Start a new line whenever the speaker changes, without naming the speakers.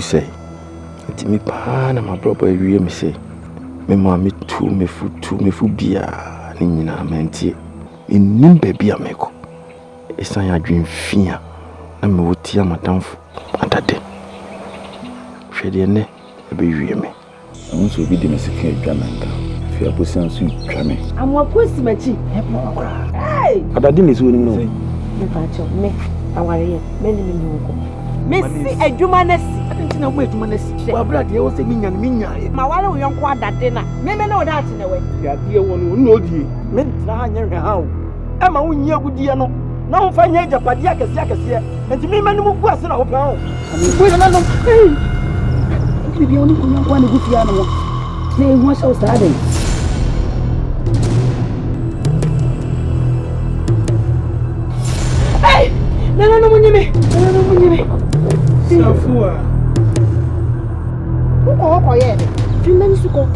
say. It's me pa na my brother we me say. Me mommy too me food bia ni nyina menti. Nim baby ameko. Esan ya dream fia na me wotia madamfo adade. Hwede ne e be wie me.
I so be the mesika adwananka. Fi aposan so twame.
Amwa kosi machi. Hey!
Adade ne so ni no.
Me pa cho me aware me ni me nko. Messi adwuma na si.
Ntina mo adwuma na si. Wa brade wo se minya
Ma wale wo yonko adade na. Me na o da ate na we.
Ya de wo no no die. Me ntina ha nya hwe ha o. E ma wo nyia gudie no. Na wo fa nya japade akese. Enti me ma ni mu gu ase na wo pa o.
Wo na no. Bibi oni ko yonko na gufia no. Na e ho so sa dey. Hey! No munyime. No munyime.
Safua.
Uko ye. Fimani suko.